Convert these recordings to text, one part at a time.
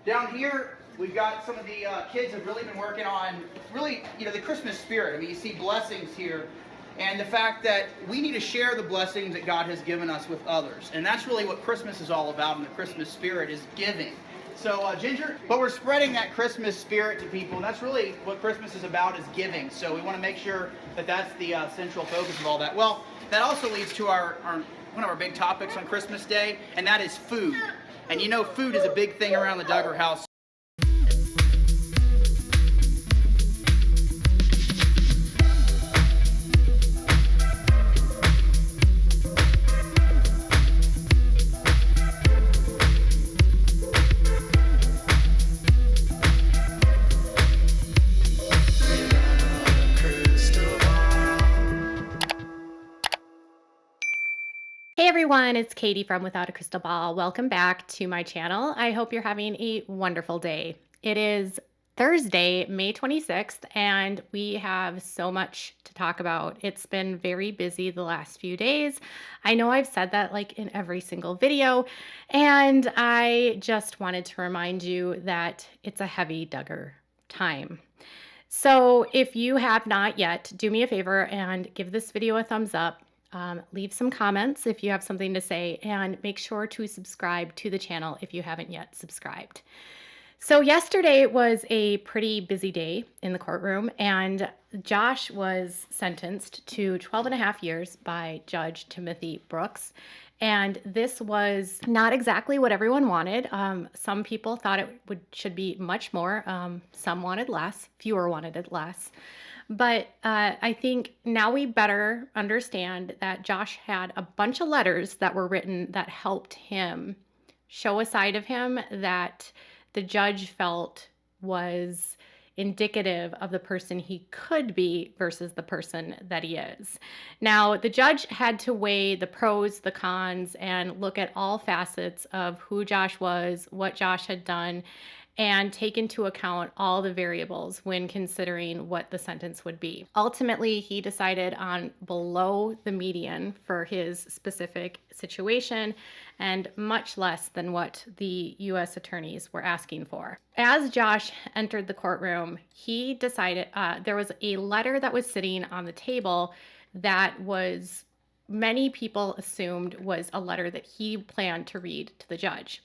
Down here, we've got some of the kids have really been working on the Christmas spirit. I mean, you see blessings here, and the fact that we need to share the blessings that God has given us with others. And that's really what Christmas is all about, and the Christmas spirit is giving. So, Ginger, but we're spreading that Christmas spirit to people, and that's really what Christmas is about, is giving. So we want to make sure that that's the central focus of all that. Well, that also leads to our one of our big topics on Christmas Day, and that is food. And you know, food is a big thing around the Duggar house. Hey everyone, it's Katie from Without a Crystal Ball. Welcome back to my channel. I hope you're having a wonderful day. It is Thursday, May 26th, and we have so much to talk about. It's been very busy the last few days. I know I've said that like in every single video, and I just wanted to remind you that it's a heavy Duggar time. So if you have not yet, do me a favor and give this video a thumbs up. Leave some comments if you have something to say, and make sure to subscribe to the channel if you haven't yet subscribed. So yesterday was a pretty busy day in the courtroom, and Josh was sentenced to 12.5 years by Judge Timothy Brooks. And this was not exactly what everyone wanted. Some people thought it should be much more. Some wanted less, fewer wanted it less. But I think now we better understand that Josh had a bunch of letters that were written that helped him show a side of him that the judge felt was indicative of the person he could be versus the person that he is. Now, the judge had to weigh the pros, the cons, and look at all facets of who Josh was, what Josh had done, and take into account all the variables when considering what the sentence would be. Ultimately, he decided on below the median for his specific situation and much less than what the U.S. attorneys were asking for. As Josh entered the courtroom, he decided there was a letter that was sitting on the table that was many people assumed was a letter that he planned to read to the judge.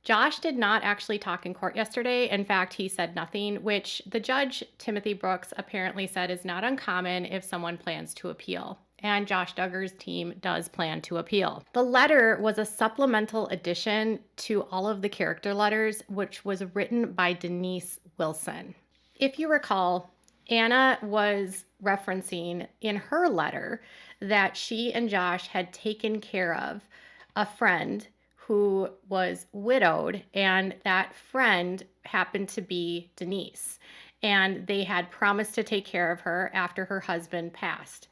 Josh did not actually talk in court yesterday. In fact, he said nothing, which the judge, Timothy Brooks, apparently said is not uncommon if someone plans to appeal. And Josh Duggar's team does plan to appeal. The letter was a supplemental addition to all of the character letters, which was written by Denise Wilson. If you recall, Anna was referencing in her letter that she and Josh had taken care of a friend who was widowed, and that friend happened to be Denise, and they had promised to take care of her after her husband passed.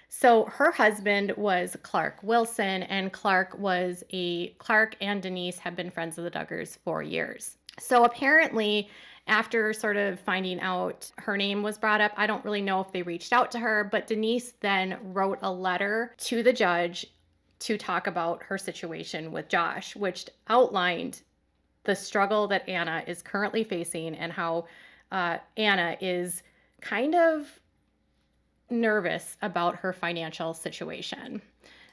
So her husband was Clark Wilson, and Clark and Denise have been friends of the Duggars for years. So apparently, after sort of finding out her name was brought up, I don't really know if they reached out to her, but Denise then wrote a letter to the judge to talk about her situation with Josh, which outlined the struggle that Anna is currently facing and how Anna is kind of nervous about her financial situation.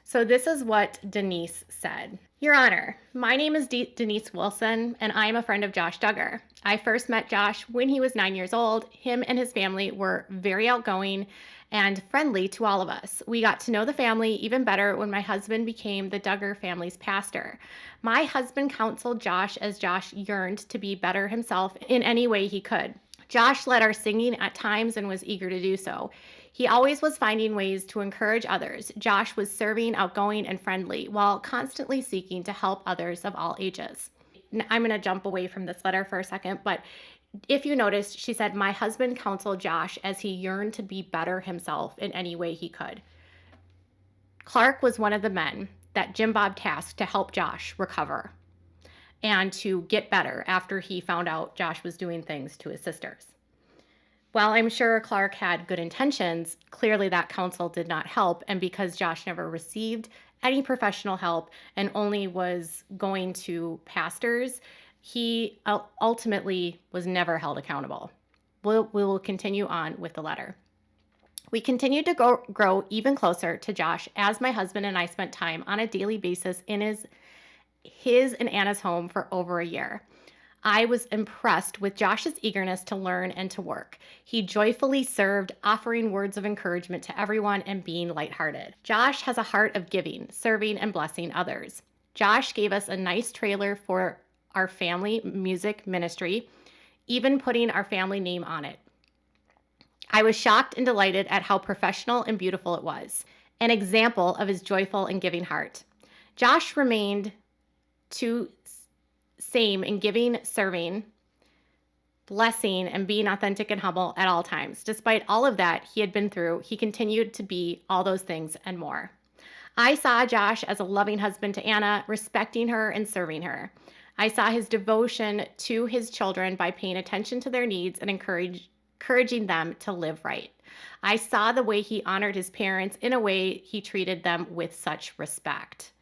So this is what Denise said. Your Honor, my name is Denise Wilson, and I am a friend of Josh Duggar. I first met Josh when he was 9 years old. Him and his family were very outgoing and friendly to all of us. We got to know the family even better when my husband became the Duggar family's pastor. My husband counseled Josh as Josh yearned to be better himself in any way he could. Josh led our singing at times and was eager to do so. He always was finding ways to encourage others. Josh was serving, outgoing, and friendly, while constantly seeking to help others of all ages. I'm going to jump away from this letter for a second, but if you noticed, she said, my husband counseled Josh as he yearned to be better himself in any way he could. Clark was one of the men that Jim Bob tasked to help Josh recover and to get better after he found out Josh was doing things to his sisters. While I'm sure Clark had good intentions, clearly that counsel did not help, and because Josh never received any professional help and only was going to pastors, he ultimately was never held accountable. We will continue on with the letter. We continued to grow even closer to Josh as my husband and I spent time on a daily basis in his and Anna's home for over a year. I was impressed with Josh's eagerness to learn and to work. He joyfully served, offering words of encouragement to everyone and being lighthearted. Josh has a heart of giving, serving, and blessing others. Josh gave us a nice trailer for our family music ministry, even putting our family name on it. I was shocked and delighted at how professional and beautiful it was, an example of his joyful and giving heart. Josh remained to same in giving, serving, blessing, and being authentic and humble at all times. Despite all of that he had been through, he continued to be all those things and more. I saw Josh as a loving husband to Anna, respecting her and serving her. I saw his devotion to his children by paying attention to their needs and encouraging them to live right. I saw the way he honored his parents in a way he treated them with such respect.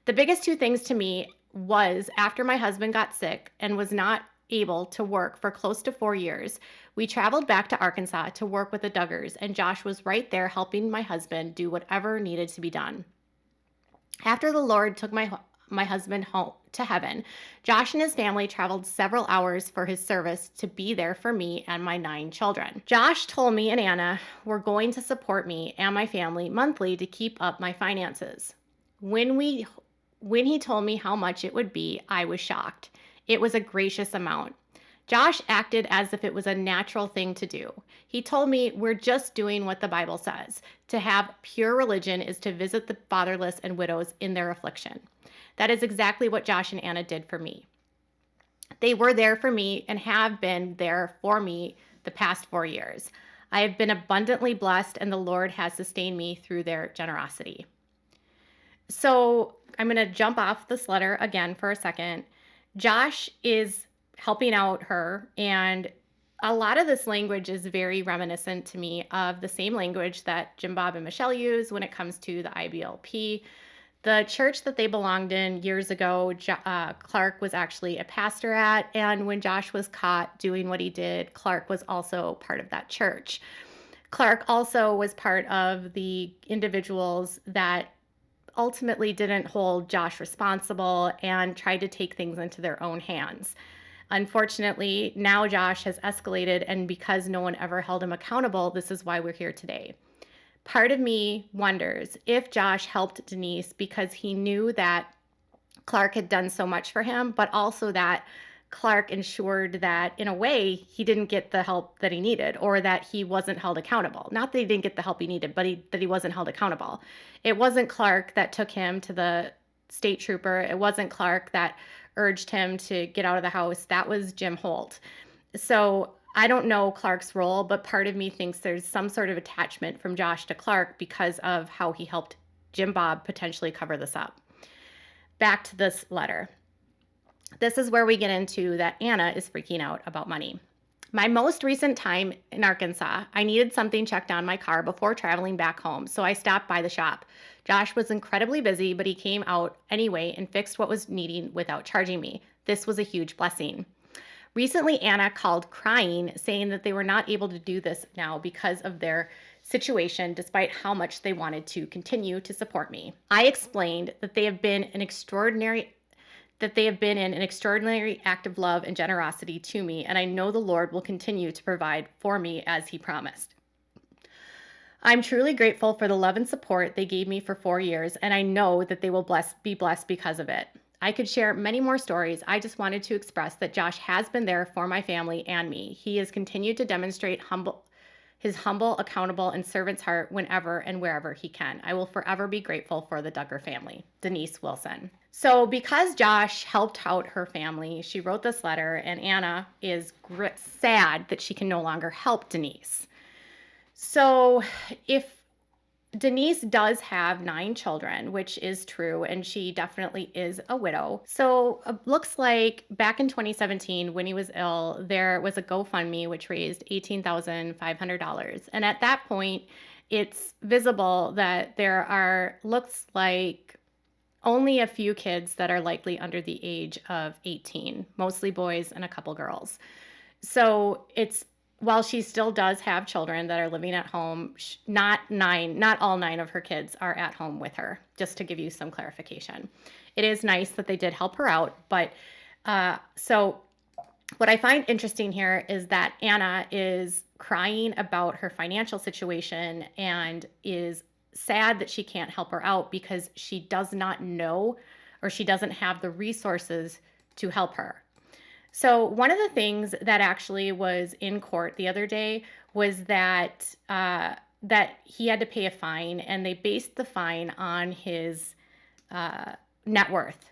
The biggest two things to me was after my husband got sick and was not able to work for close to 4 years, we traveled back to Arkansas to work with the Duggars, and Josh was right there helping my husband do whatever needed to be done. After the Lord took my husband home to heaven, Josh and his family traveled several hours for his service to be there for me and my 9 children. Josh told me and Anna were going to support me and my family monthly to keep up my finances. When he told me how much it would be, I was shocked. It was a gracious amount. Josh acted as if it was a natural thing to do. He told me, we're just doing what the Bible says. To have pure religion is to visit the fatherless and widows in their affliction. That is exactly what Josh and Anna did for me. They were there for me and have been there for me the past 4 years. I have been abundantly blessed, and the Lord has sustained me through their generosity. So I'm going to jump off this letter again for a second. Josh is helping out her, and a lot of this language is very reminiscent to me of the same language that Jim Bob and Michelle use when it comes to the IBLP. The church that they belonged in years ago, Clark was actually a pastor at, and when Josh was caught doing what he did, Clark was also part of that church. Clark also was part of the individuals that ultimately didn't hold Josh responsible and tried to take things into their own hands. Unfortunately, now Josh has escalated, and because no one ever held him accountable, this is why we're here today. Part of me wonders if Josh helped Denise because he knew that Clark had done so much for him, but also that Clark ensured that in a way he didn't get the help that he needed, or that he wasn't held accountable. Not that he didn't get the help he needed, but that he wasn't held accountable. It wasn't Clark that took him to the state trooper. It wasn't Clark that urged him to get out of the house. That was Jim Holt. So I don't know Clark's role, but part of me thinks there's some sort of attachment from Josh to Clark because of how he helped Jim Bob potentially cover this up. Back to this letter. This is where we get into that Anna is freaking out about money. My most recent time in Arkansas, I needed something checked on my car before traveling back home, so I stopped by the shop. Josh was incredibly busy, but he came out anyway and fixed what was needing without charging me. This was a huge blessing. Recently, Anna called crying, saying that they were not able to do this now because of their situation, despite how much they wanted to continue to support me. I explained that they have been in an extraordinary act of love and generosity to me, and I know the Lord will continue to provide for me as he promised. I'm truly grateful for the love and support they gave me for 4 years, and I know that they will be blessed because of it. I could share many more stories. I just wanted to express that Josh has been there for my family and me. He has continued to demonstrate his humble, accountable, and servant's heart whenever and wherever he can. I will forever be grateful for the Duggar family. Denise Wilson. So because Josh helped out her family, she wrote this letter, and Anna is sad that she can no longer help Denise. So if Denise does have 9 children, which is true, and she definitely is a widow. So looks like back in 2017, when he was ill, there was a GoFundMe which raised $18,500. And at that point, it's visible that there looks like only a few kids that are likely under the age of 18, mostly boys and a couple girls. So it's while she still does have children that are living at home, not all 9 of her kids are at home with her, just to give you some clarification. It is nice that they did help her out, but so what I find interesting here is that Anna is crying about her financial situation and is sad that she can't help her out because she does not know or she doesn't have the resources to help her. So one of the things that actually was in court the other day was that that he had to pay a fine, and they based the fine on his net worth,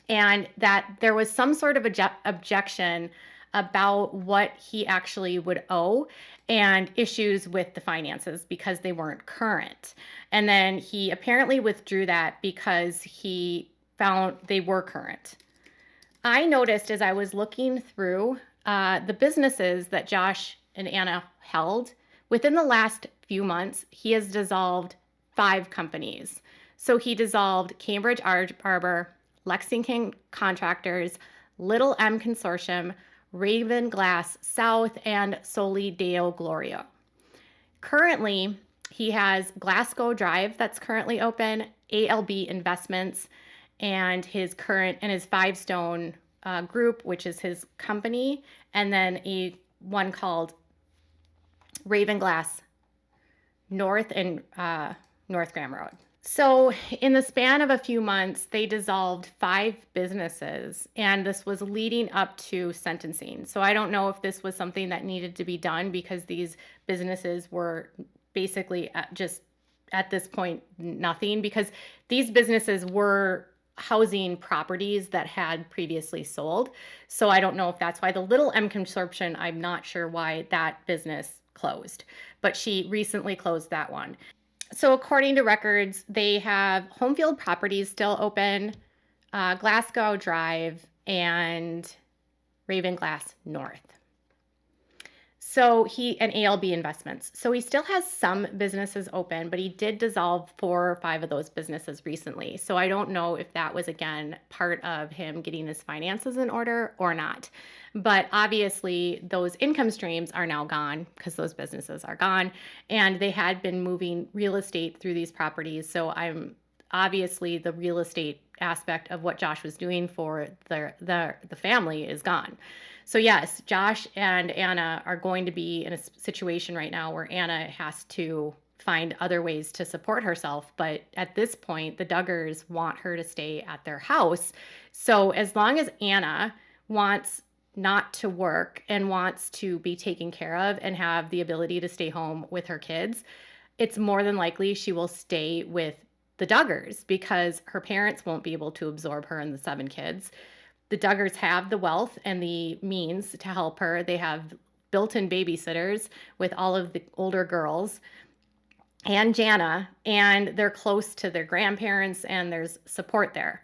and that there was some sort of objection about what he actually would owe and issues with the finances because they weren't current. And then he apparently withdrew that because he found they were current. I noticed as I was looking through the businesses that Josh and Anna held, within the last few months, he has dissolved 5 companies. So he dissolved Cambridge Arbor, Lexington Contractors, Little M Consortium, Raven Glass South, and Soli Deo Gloria. Currently, he has Glasgow Drive that's currently open, ALB Investments, and his 5 Stone group, which is his company, and then one called Raven Glass North and North Graham Road. So in the span of a few months, they dissolved 5 businesses, and this was leading up to sentencing. So I don't know if this was something that needed to be done because these businesses were basically just at this point nothing, because these businesses were housing properties that had previously sold. So I don't know if that's why the Little M Consortium, I'm not sure why that business closed, but she recently closed that one. So according to records, they have Homefield Properties still open, Glasgow Drive, and Raven Glass North. So and ALB Investments. So he still has some businesses open, but he did dissolve 4 or 5 of those businesses recently. So I don't know if that was, again, part of him getting his finances in order or not. But obviously, those income streams are now gone because those businesses are gone. And they had been moving real estate through these properties. So obviously the real estate aspect of what Josh was doing for the family is gone. So yes, Josh and Anna are going to be in a situation right now where Anna has to find other ways to support herself. But at this point, the Duggars want her to stay at their house. So as long as Anna wants not to work and wants to be taken care of and have the ability to stay home with her kids, it's more than likely she will stay with the Duggars because her parents won't be able to absorb her and the 7 kids. The Duggars have the wealth and the means to help her. They have built-in babysitters with all of the older girls and Jana, and they're close to their grandparents and there's support there.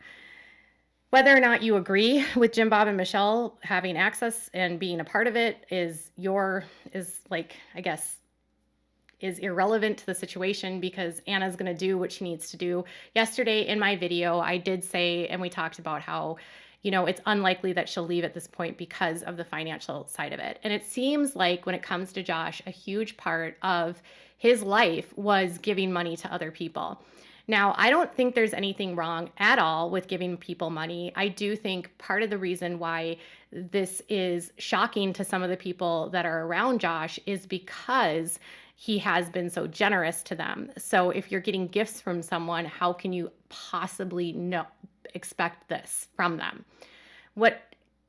Whether or not you agree with Jim Bob and Michelle having access and being a part of it is irrelevant to the situation because Anna's going to do what she needs to do. Yesterday in my video, I did say, and we talked about how, it's unlikely that she'll leave at this point because of the financial side of it. And it seems like when it comes to Josh, a huge part of his life was giving money to other people. Now, I don't think there's anything wrong at all with giving people money. I do think part of the reason why this is shocking to some of the people that are around Josh is because he has been so generous to them. So if you're getting gifts from someone, how can you possibly expect this from them? What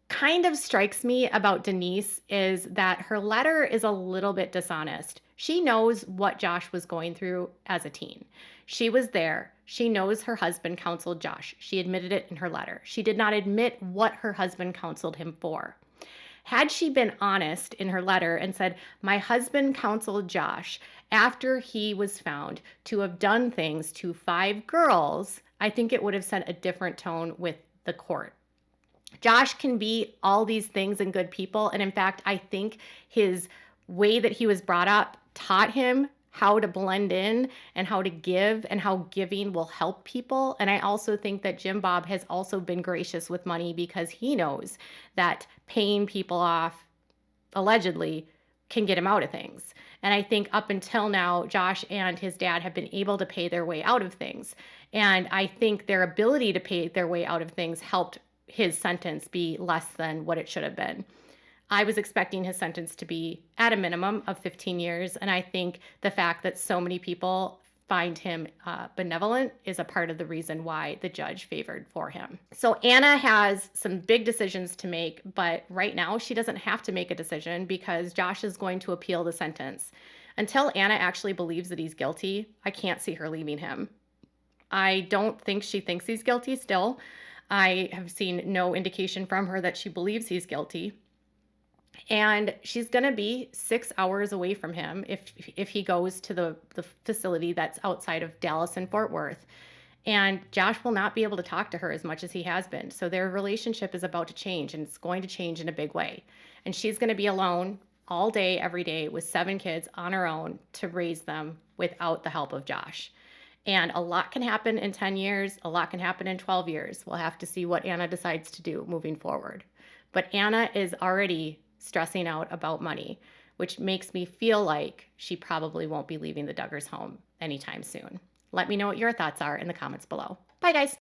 kind of strikes me about Denise is that her letter is a little bit dishonest. She knows what Josh was going through as a teen. She was there. She knows her husband counseled Josh. She admitted it in her letter. She did not admit what her husband counseled him for. Had she been honest in her letter and said, my husband counseled Josh after he was found to have done things to 5 girls, I think it would have set a different tone with the court. Josh can be all these things and good people. And in fact, I think his way that he was brought up taught him how to blend in and how to give and how giving will help people. And I also think that Jim Bob has also been gracious with money because he knows that paying people off allegedly can get him out of things. And I think up until now, Josh and his dad have been able to pay their way out of things. And I think their ability to pay their way out of things helped his sentence be less than what it should have been. I was expecting his sentence to be at a minimum of 15 years. And I think the fact that so many people find him benevolent is a part of the reason why the judge favored for him. So Anna has some big decisions to make, but right now she doesn't have to make a decision because Josh is going to appeal the sentence. Until Anna actually believes that he's guilty, I can't see her leaving him. I don't think she thinks he's guilty still. I have seen no indication from her that she believes he's guilty. And she's going to be 6 hours away from him if he goes to the facility that's outside of Dallas and Fort Worth. And Josh will not be able to talk to her as much as he has been. So their relationship is about to change, and it's going to change in a big way. And she's going to be alone all day, every day, with 7 kids on her own to raise them without the help of Josh. And a lot can happen in 10 years. A lot can happen in 12 years. We'll have to see what Anna decides to do moving forward. But Anna is already stressing out about money, which makes me feel like she probably won't be leaving the Duggars' home anytime soon. Let me know what your thoughts are in the comments below. Bye, guys.